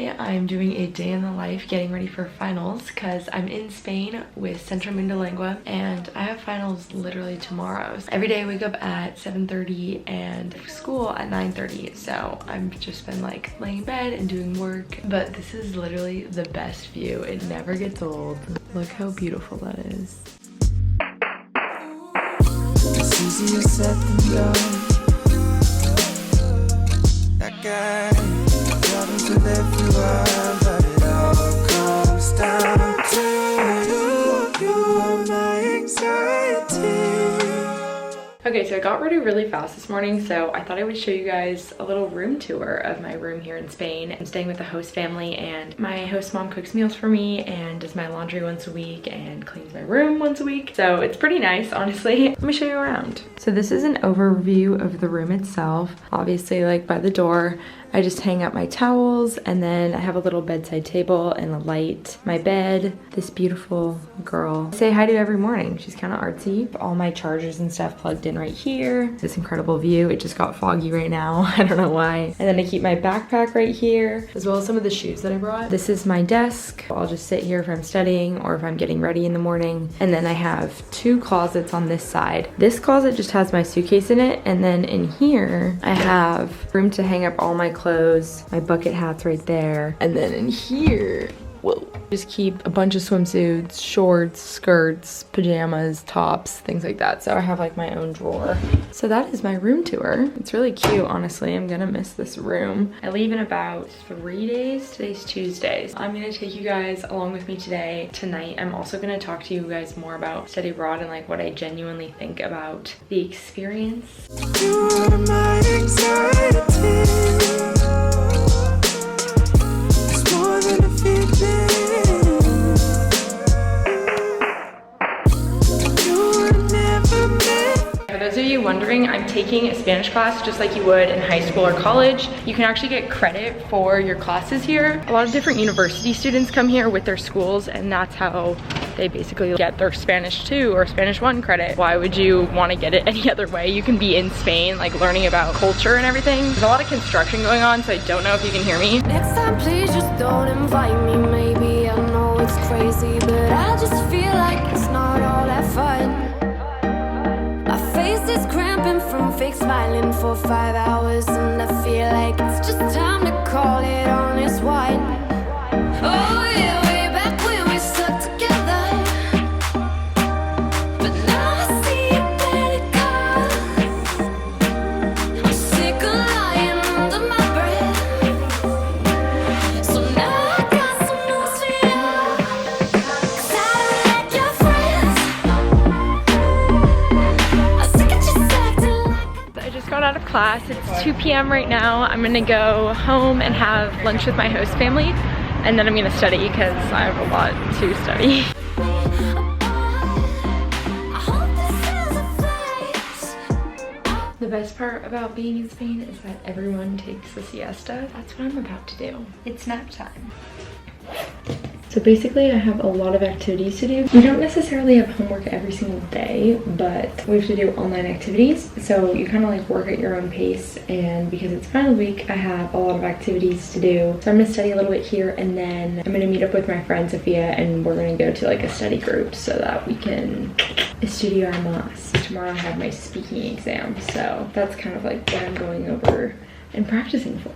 Today I'm doing a day in the life getting ready for finals because I'm in Spain with Centro MundoLengua and I have finals literally tomorrow. So every day I wake up at 7:30 and school at 9:30. So I've just been like laying in bed and doing work. But this is literally the best view. It never gets old. Look how beautiful that is. It's easier said than done. That guy to everyone, but it all comes down to you are my anxiety. Okay, so I got ready really fast this morning, so I thought I would show you guys a little room tour of my room here in Spain. I'm staying with a host family and my host mom cooks meals for me and does my laundry once a week and cleans my room once a week. So it's pretty nice, honestly. Let me show you around. So this is an overview of the room itself. Obviously, like by the door, I just hang up my towels and then I have a little bedside table and a light. My bed, this beautiful girl I say hi to every morning. She's kind of artsy. All my chargers and stuff plugged in right here. This incredible view. It just got foggy right now. I don't know why. And then I keep my backpack right here, as well as some of the shoes that I brought. This is my desk. I'll just sit here if I'm studying or if I'm getting ready in the morning. And then I have two closets on this side. This closet just has my suitcase in it. And then in here, I have room to hang up all my clothes, my bucket hat's right there, and then in here, whoa, just keep a bunch of swimsuits, shorts, skirts, pajamas, tops, things like that. So I have like my own drawer. So that is my room tour. It's really cute, honestly. I'm gonna miss this room. I leave in about 3 days. Today's Tuesday. I'm gonna take you guys along with me today. Tonight, I'm also gonna talk to you guys more about study abroad and like what I genuinely think about the experience. You are my anxiety. For those of you wondering, I'm taking a Spanish class just like you would in high school or college. You can actually get credit for your classes here. A lot of different university students come here with their schools and that's how they basically get their Spanish 2 or Spanish 1 credit. Why would you want to get it any other way? You can be in Spain, like learning about culture and everything. There's a lot of construction going on, so I don't know if you can hear me. Next time, please just don't invite me. Maybe I know it's crazy, but I just feel like it's not all that fun. My face is cramping from fake smiling for 5 hours, and I feel like it's just time to call it on this one. Oh yeah, way back when we stuck together, but now I see it better cause I'm sick of lying under my breath. So now I got some news for you, 'cause I don't like your friends. I just got out of class. It's 2 p.m. right now. I'm gonna go home and have lunch with my host family, and then I'm gonna study because I have a lot to study. The best part about being in Spain is that everyone takes a siesta. That's what I'm about to do. It's nap time. So basically I have a lot of activities to do. We don't necessarily have homework every single day, but we have to do online activities. So you kind of like work at your own pace, and because it's final week, I have a lot of activities to do. So I'm gonna study a little bit here and then I'm gonna meet up with my friend Sophia and we're gonna go to like a study group so that we can estudiar más. Tomorrow I have my speaking exam, so that's kind of like what I'm going over and practicing for.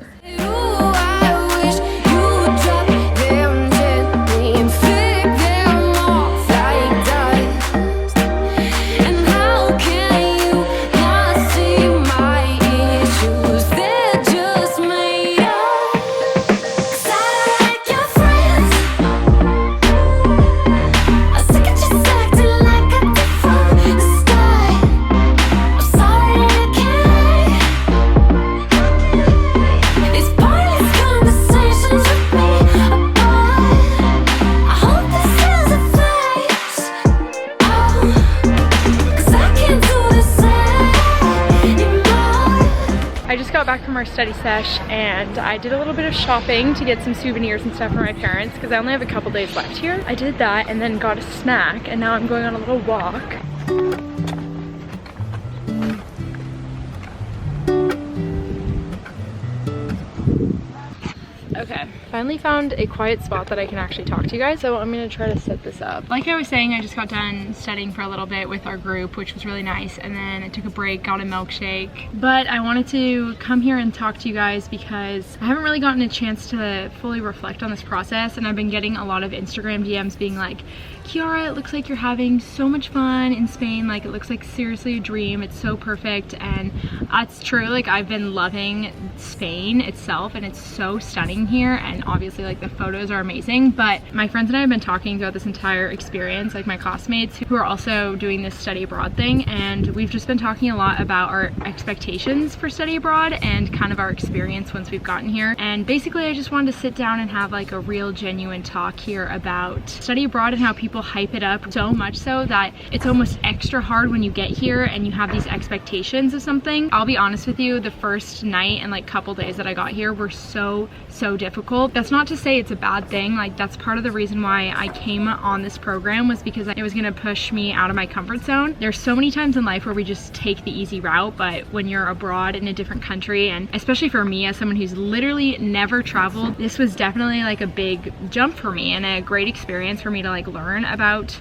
Back from our study sesh and I did a little bit of shopping to get some souvenirs and stuff for my parents because I only have a couple days left here. I did that and then got a snack and now I'm going on a little walk. Okay, finally found a quiet spot that I can actually talk to you guys, so I'm gonna try to set this up. Like I was saying, I just got done studying for a little bit with our group, which was really nice, and then I took a break, got a milkshake. But I wanted to come here and talk to you guys because I haven't really gotten a chance to fully reflect on this process, and I've been getting a lot of Instagram DMs being like, Kiara, it looks like you're having so much fun in Spain, like it looks like seriously a dream, it's so perfect. And that's true, like I've been loving Spain itself and it's so stunning here, and obviously like the photos are amazing. But my friends and I have been talking throughout this entire experience, like my classmates who are also doing this study abroad thing, and we've just been talking a lot about our expectations for study abroad and kind of our experience once we've gotten here. And basically I just wanted to sit down and have like a real genuine talk here about study abroad and how people hype it up so much so that it's almost extra hard when you get here and you have these expectations of something. I'll be honest with you, the first night and like couple days that I got here were so difficult. That's not to say it's a bad thing, like that's part of the reason why I came on this program, was because it was gonna push me out of my comfort zone. There's so many times in life where we just take the easy route, but when you're abroad in a different country, and especially for me as someone who's literally never traveled, this was definitely like a big jump for me and a great experience for me to like learn about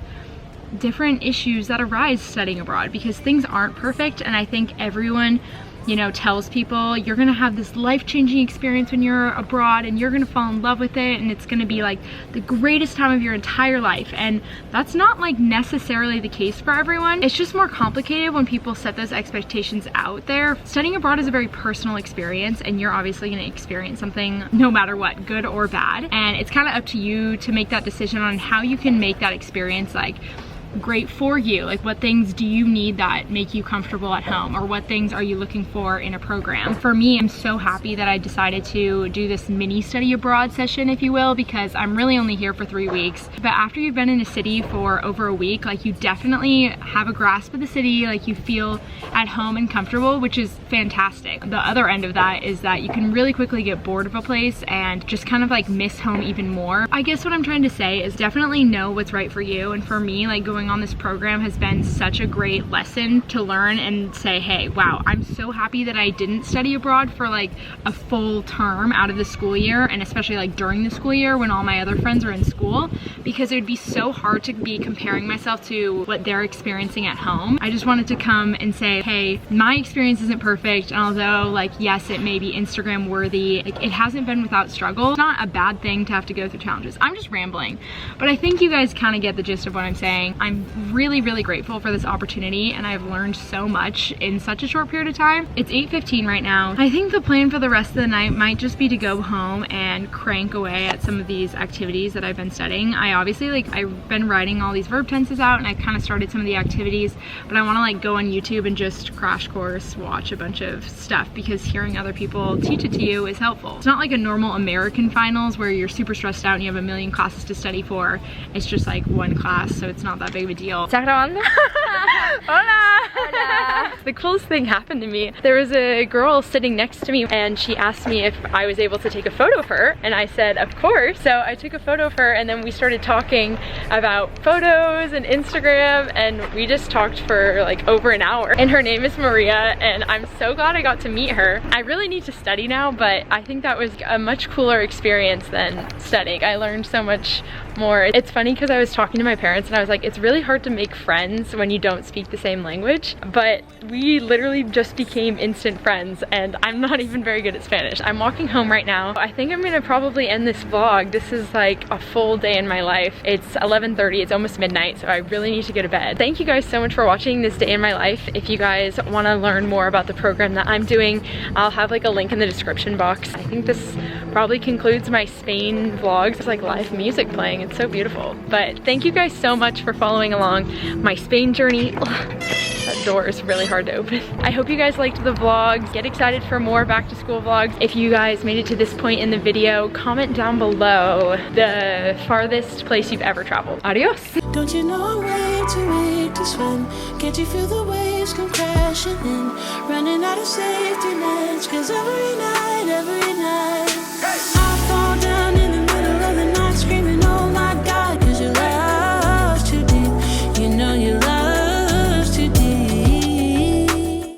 different issues that arise studying abroad, because things aren't perfect. And I think everyone, you know, tells people you're gonna have this life-changing experience when you're abroad and you're gonna fall in love with it and it's gonna be like the greatest time of your entire life. And that's not like necessarily the case for everyone. It's just more complicated when people set those expectations out there. Studying abroad is a very personal experience, and you're obviously gonna experience something no matter what, good or bad. And it's kind of up to you to make that decision on how you can make that experience like great for you. Like what things do you need that make you comfortable at home, or what things are you looking for in a program? For me, I'm so happy that I decided to do this mini study abroad session, if you will, because I'm really only here for 3 weeks. But after you've been in a city for over a week, like you definitely have a grasp of the city, like you feel at home and comfortable, which is fantastic. The other end of that is that you can really quickly get bored of a place and just kind of like miss home even more. I guess what I'm trying to say is definitely know what's right for you. And for me, like going on this program has been such a great lesson to learn and say, hey, wow, I'm so happy that I didn't study abroad for like a full term out of the school year, and especially like during the school year when all my other friends are in school, because it would be so hard to be comparing myself to what they're experiencing at home. I just wanted to come and say, hey, my experience isn't perfect, and although like yes, it may be Instagram worthy, like, it hasn't been without struggle. It's not a bad thing to have to go through challenges. I'm just rambling, but I think you guys kind of get the gist of what I'm saying. I'm really grateful for this opportunity, and I've learned so much in such a short period of time. It's 8:15 right now. I think the plan for the rest of the night might just be to go home and crank away at some of these activities that I've been studying. I obviously I've been writing all these verb tenses out, and I kind of started some of the activities, but I want to like go on YouTube and just crash course watch a bunch of stuff, because hearing other people teach it to you is helpful. It's not like a normal American finals where you're super stressed out and you have a million classes to study for. It's just like one class, so it's not that big of a deal. Hola! Hola! The coolest thing happened to me. There was a girl sitting next to me, and she asked me if I was able to take a photo of her, and I said of course. So I took a photo of her, and then we started talking about photos and Instagram, and we just talked for like over an hour. And her name is Maria, and I'm so glad I got to meet her. I really need to study now, but I think that was a much cooler experience than studying. I learned so much more. It's funny because I was talking to my parents and I was like, it's really hard to make friends when you don't speak the same language, but we literally just became instant friends, and I'm not even very good at Spanish. I'm walking home right now. I think I'm gonna probably end this vlog. This is like a full day in my life. It's 11:30, it's almost midnight, so I really need to go to bed. Thank you guys so much for watching this day in my life. If you guys want to learn more about the program that I'm doing, I'll have like a link in the description box. I think this probably concludes my Spain vlogs. There's like live music playing. It's so beautiful. But thank you guys so much for following along my Spain journey. That door is really hard to open. I hope you guys liked the vlogs. Get excited for more back to school vlogs. If you guys made it to this point in the video, comment down below the farthest place you've ever traveled. Adios. Don't you know I'm way too weak to swim? Can't you feel the waves come crashing in? Running out of safety nets, 'cause every night